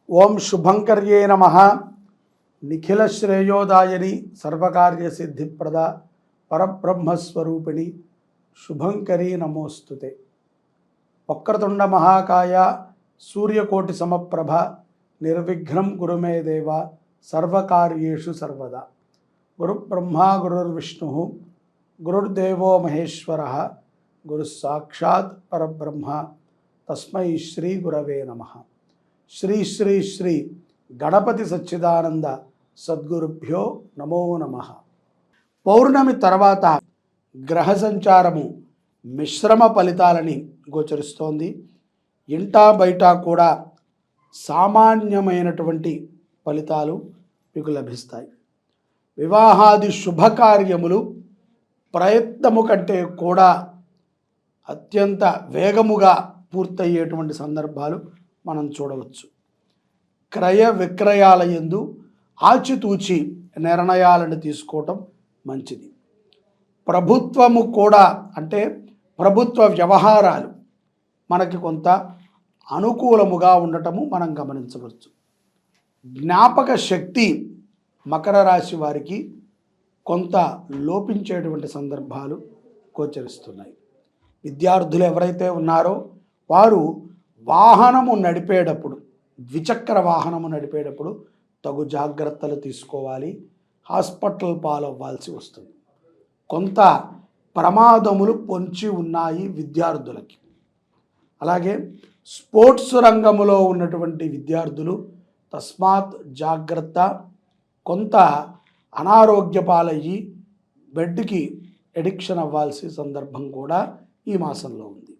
ఓం శుభంకర్యే నమః. నిఖిల శ్రేయోదాయని సర్వకార్య సిద్ధిప్రద పరబ్రహ్మస్వరూపిణి శుభంకరీ నమోస్తుతే. వక్రతుండ మహాకాయ సూర్యకోటి సమప్రభ నిర్విఘ్నం కురు మే దేవ సర్వకార్యేషు సర్వదా. గురుబ్రహ్మా గురుర్విష్ణు గురుర్దేవో మహేశ్వర గురు సాక్షాత్ పరబ్రహ్మ తస్మై శ్రీ గురవే నమః. శ్రీ శ్రీ శ్రీ గణపతి సచ్చిదానంద సద్గురుభ్యో నమో నమః. పౌర్ణమి తర్వాత గ్రహ సంచారము మిశ్రమ ఫలితాలని గోచరిస్తోంది. ఇంటా బయట కూడా సామాన్యమైనటువంటి ఫలితాలు మీకు లభిస్తాయి. వివాహాది శుభకార్యములు ప్రయత్నము కంటే కూడా అత్యంత వేగముగా పూర్తయ్యేటువంటి సందర్భాలు మనం చూడవచ్చు. క్రయ విక్రయాల యందు ఆచితూచి నిర్ణయాలను తీసుకోవటం మంచిది. ప్రభుత్వము కూడా అంటే ప్రభుత్వ వ్యవహారాలు మనకి కొంత అనుకూలముగా ఉండటము మనం గమనించవచ్చు. జ్ఞాపక శక్తి మకర రాశి వారికి కొంత లోపించేటువంటి సందర్భాలు గోచరిస్తున్నాయి. విద్యార్థులు ఎవరైతే ఉన్నారో వారు వాహనము నడిపేటప్పుడు, ద్విచక్ర వాహనము నడిపేటప్పుడు తగు జాగ్రత్తలు తీసుకోవాలి. హాస్పిటల్ పాలవ్వాల్సి వస్తుంది. కొంత ప్రమాదములు పొంచి ఉన్నాయి విద్యార్థులకి. అలాగే స్పోర్ట్స్ రంగములో ఉన్నటువంటి విద్యార్థులు తస్మాత్ జాగ్రత్త. కొంత అనారోగ్య పాలయ్యి బెడ్కి ఎడిక్షన్ అవ్వాల్సిన సందర్భం కూడా ఈ మాసంలో ఉంది.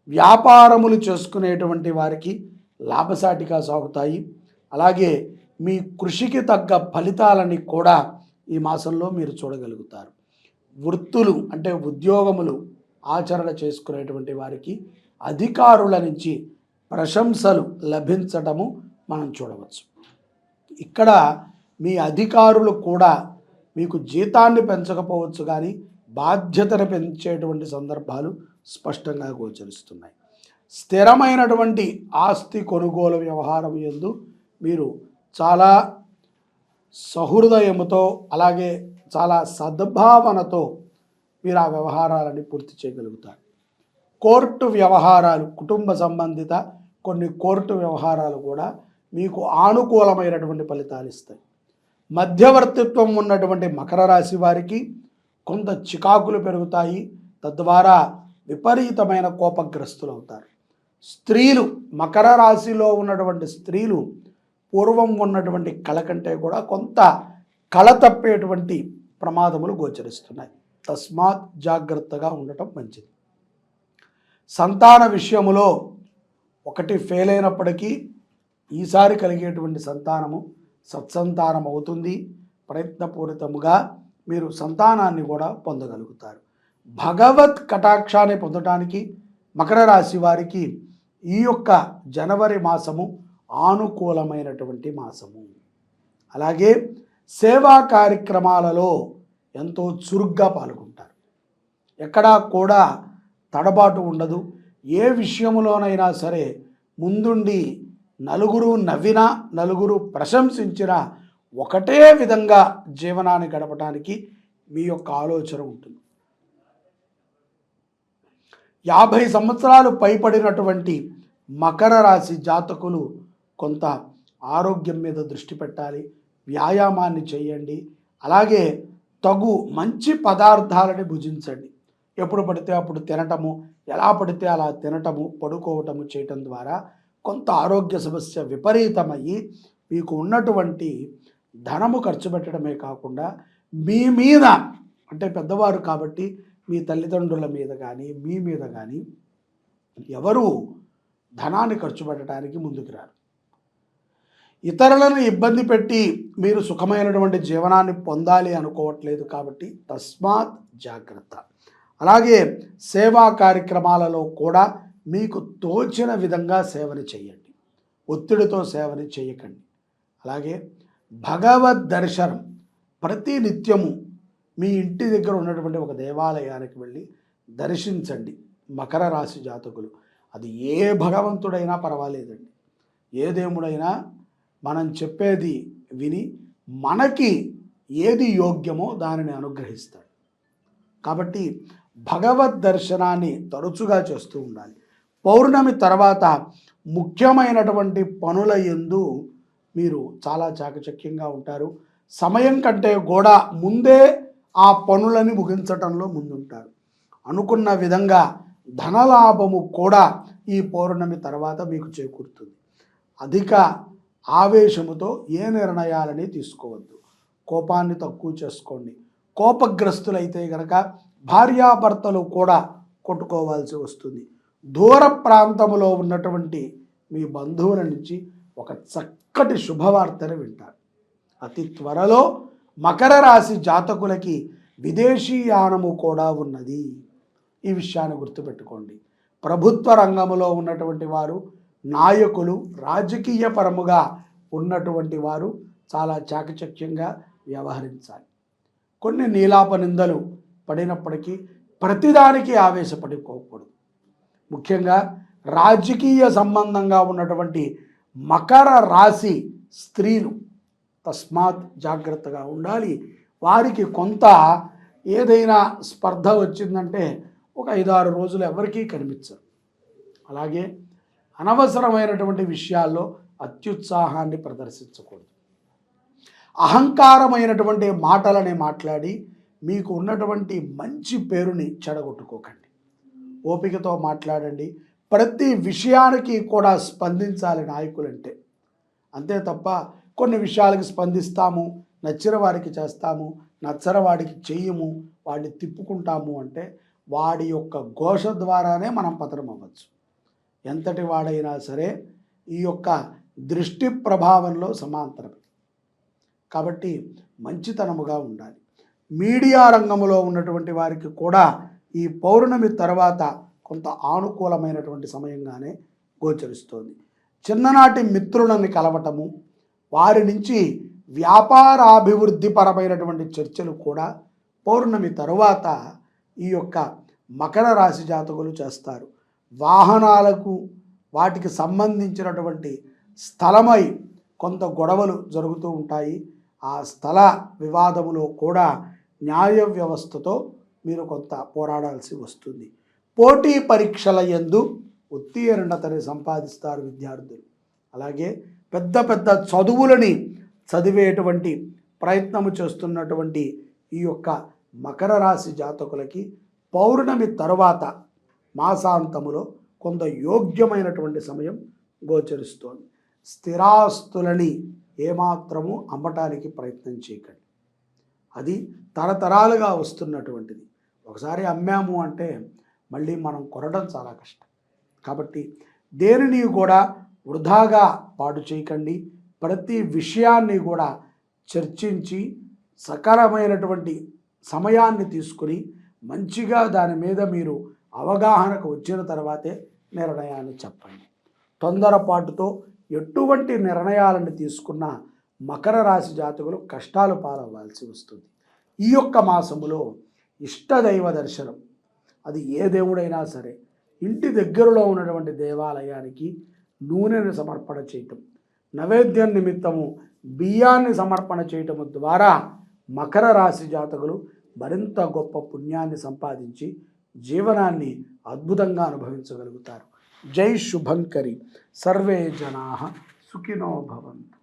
వ్యాపారములు చేసుకునేటువంటి వారికి లాభసాటిగా సాగుతాయి. అలాగే మీ కృషికి తగ్గ ఫలితాలని కూడా ఈ మాసంలో మీరు చూడగలుగుతారు. వృత్తులు అంటే ఉద్యోగములు ఆచరణ చేసుకునేటువంటి వారికి అధికారుల నుంచి ప్రశంసలు లభించటము మనం చూడవచ్చు. ఇక్కడ మీ అధికారులు కూడా మీకు జీతాన్ని పెంచకపోవచ్చు, కానీ బాధ్యతను పెంచేటువంటి సందర్భాలు స్పష్టంగా గోచరిస్తున్నాయి. స్థిరమైనటువంటి ఆస్తి కొనుగోలు వ్యవహారం యందు మీరు చాలా సహృదయముతో అలాగే చాలా సద్భావనతో మీరు ఆ వ్యవహారాలని పూర్తి చేయగలుగుతారు. కోర్టు వ్యవహారాలు, కుటుంబ సంబంధిత కొన్ని కోర్టు వ్యవహారాలు కూడా మీకు ఆనుకూలమైనటువంటి ఫలితాలు ఇస్తాయి. మధ్యవర్తిత్వం ఉన్నటువంటి మకర రాశి వారికి కొంత చికాకులు పెరుగుతాయి. తద్వారా విపరీతమైన కోపగ్రస్తులు అవుతారు. స్త్రీలు, మకర రాశిలో ఉన్నటువంటి స్త్రీలు పూర్వం ఉన్నటువంటి కళ కంటే కూడా కొంత కళ తప్పేటువంటి ప్రమాదములు గోచరిస్తున్నాయి. తస్మాత్ జాగ్రత్తగా ఉండటం మంచిది. సంతాన విషయములో ఒకటి ఫెయిల్ అయినప్పటికీ ఈసారి కలిగేటువంటి సంతానము సత్సంతానం అవుతుంది. ప్రయత్నపూరితముగా మీరు సంతానాన్ని కూడా పొందగలుగుతారు. భగవత్ కటాక్షాన్ని పొందడానికి మకర రాశి వారికి ఈ యొక్క జనవరి మాసము ఆనుకూలమైనటువంటి మాసము. అలాగే సేవా కార్యక్రమాలలో ఎంతో చురుగ్గా పాల్గొంటారు. ఎక్కడా కూడా తడబాటు ఉండదు. ఏ విషయంలోనైనా సరే ముందుండి నలుగురు నవ్వినా, నలుగురు ప్రశంసించినా ఒకటే విధంగా జీవనాన్ని గడపడానికి మీ యొక్క ఆలోచన ఉంటుంది. 50 సంవత్సరాలు పైపడినటువంటి మకర రాశి జాతకులు కొంత ఆరోగ్యం మీద దృష్టి పెట్టాలి. వ్యాయామాన్ని చేయండి. అలాగే తగు మంచి పదార్థాలని భుజించండి. ఎప్పుడు పడితే అప్పుడు తినటము, ఎలా పడితే అలా తినటము, పడుకోవటము చేయటం ద్వారా కొంత ఆరోగ్య సమస్య విపరీతమయ్యి మీకు ఉన్నటువంటి ధనము ఖర్చు పెట్టడమే కాకుండా మీ మీద అంటే పెద్దవారు కాబట్టి మీ తల్లిదండ్రుల మీద కానీ మీ మీద కానీ ఎవరు ధనాన్ని ఖర్చు పెట్టడానికి ముందుకు రారు. ఇతరులను ఇబ్బంది పెట్టి మీరు సుఖమైనటువంటి జీవనాన్ని పొందాలి అనుకోవట్లేదు కాబట్టి తస్మాత్ జాగ్రత్త. అలాగే సేవా కార్యక్రమాలలో కూడా మీకు తోచిన విధంగా సేవని చేయండి. ఒత్తిడితో సేవని చేయకండి. అలాగే భగవద్ దర్శనం ప్రతి నిత్యము మీ ఇంటి దగ్గర ఉన్నటువంటి ఒక దేవాలయానికి వెళ్ళి దర్శించండి. మకర రాశి జాతకులు అది ఏ భగవంతుడైనా పర్వాలేదండి, ఏ దేవుడైనా మనం చెప్పేది విని మనకి ఏది యోగ్యమో దానిని అనుగ్రహిస్తాడు. కాబట్టి భగవద్ దర్శనాన్ని తరచుగా చేస్తూ ఉండాలి. పౌర్ణమి తర్వాత ముఖ్యమైనటువంటి పనుల యందు మీరు చాలా చాకచక్యంగా ఉంటారు. సమయం కంటే కూడా ముందే ఆ పనులని ముగించటంలో ముందుంటారు. అనుకున్న విధంగా ధనలాభము కూడా ఈ పౌర్ణమి తర్వాత మీకు చేకూరుతుంది. అధిక ఆవేశముతో ఏ నిర్ణయాలని తీసుకోవద్దు. కోపాన్ని తక్కువ చేసుకోండి. కోపగ్రస్తులైతే గనక భార్యాభర్తలు కూడా కొట్టుకోవాల్సి వస్తుంది. దూర ప్రాంతంలో ఉన్నటువంటి మీ బంధువుల నుంచి ఒక చక్కటి శుభవార్తను వింటారు. అతి త్వరలో మకర రాశి జాతకులకి విదేశీయానము కూడా ఉన్నది. ఈ విషయాన్ని గుర్తుపెట్టుకోండి. ప్రభుత్వ రంగంలో ఉన్నటువంటి వారు, నాయకులు, రాజకీయ పరముగా ఉన్నటువంటి వారు చాలా చాకచక్యంగా వ్యవహరించాలి. కొన్ని నీలాప నిందలు పడినప్పటికీ ప్రతిదానికి ఆవేశపడిపోకూడదు. ముఖ్యంగా రాజకీయ సంబంధంగా ఉన్నటువంటి మకర రాశి స్త్రీలు తస్మాత్ జాగ్రత్తగా ఉండాలి. వారికి కొంత ఏదైనా స్పర్ధ వచ్చిందంటే ఒక 5-6 రోజులు ఎవరికీ కనిపించరు. అలాగే అనవసరమైనటువంటి విషయాల్లో అత్యుత్సాహాన్ని ప్రదర్శించకూడదు. అహంకారమైనటువంటి మాటలని మాట్లాడి మీకు ఉన్నటువంటి మంచి పేరుని చెడగొట్టుకోకండి. ఓపికతో మాట్లాడండి. ప్రతి విషయానికి కూడా స్పందించాలి నాయకులంటే. అంతే తప్ప కొన్ని విషయాలకి స్పందిస్తాము, నచ్చిన వారికి చేస్తాము, నచ్చని వాడికి చెయ్యము, వాడిని తిప్పుకుంటాము అంటే వాడి యొక్క ఘోష ద్వారానే మనం పతనం అవ్వచ్చు. ఎంతటి వాడైనా సరే ఈ యొక్క దృష్టి ప్రభావంలో సమాంతరమే. కాబట్టి మంచితనముగా ఉండాలి. మీడియా రంగంలో ఉన్నటువంటి వారికి కూడా ఈ పౌర్ణమి తర్వాత కొంత ఆనుకూలమైనటువంటి సమయంగానే గోచరిస్తోంది. చిన్ననాటి మిత్రులని కలవటము, వారి నుంచి వ్యాపారాభివృద్ధి పరమైనటువంటి చర్చలు కూడా పౌర్ణమి తరువాత ఈ యొక్క మకర రాశి జాతకులు చేస్తారు. వాహనాలకు వాటికి సంబంధించినటువంటి స్థలమై కొంత గొడవలు జరుగుతూ ఉంటాయి. ఆ స్థల వివాదములో కూడా న్యాయ వ్యవస్థతో మీరు కొంత పోరాడాల్సి వస్తుంది. పోటీ పరీక్షల యందు ఉత్తీర్ణతని సంపాదిస్తారు విద్యార్థులు. అలాగే పెద్ద పెద్ద చదువులని చదివేటువంటి ప్రయత్నము చేస్తున్నటువంటి ఈ యొక్క మకర రాశి జాతకులకి పౌర్ణమి తరువాత మాసాంతములో కొంత యోగ్యమైనటువంటి సమయం గోచరిస్తోంది. స్థిరాస్తులని ఏమాత్రము అమ్మటానికి ప్రయత్నం చేయకండి. అది తరతరాలుగా వస్తున్నటువంటిది. ఒకసారి అమ్మాము అంటే మళ్ళీ మనం కొనడం చాలా కష్టం. కాబట్టి దేనిని కూడా వృధాగా పాడు చేయకండి. ప్రతి విషయాన్ని కూడా చర్చించి సకాలమైనటువంటి సమయాన్ని తీసుకుని మంచిగా దాని మీద మీరు అవగాహనకు వచ్చిన తర్వాతే నిర్ణయాన్ని చెప్పండి. తొందరపాటుతో ఎటువంటి నిర్ణయాలను తీసుకున్న మకర రాశి జాతకులు కష్టాలు పాలవ్వాల్సి వస్తుంది. ఈ యొక్క మాసములో ఇష్టదైవ దర్శనం, అది ఏ దేవుడైనా సరే, ఇంటి దగ్గరలో ఉన్నటువంటి దేవాలయానికి నూనెను సమర్పణ చేయటం, నైవేద్యం నిమిత్తము బియ్యాన్ని సమర్పణ చేయటము ద్వారా మకర రాశి జాతకులు మరింత గొప్ప పుణ్యాన్ని సంపాదించి జీవనాన్ని అద్భుతంగా అనుభవించగలుగుతారు. జై శుభంకరి. సర్వే జనాః సుఖినో భవంతు.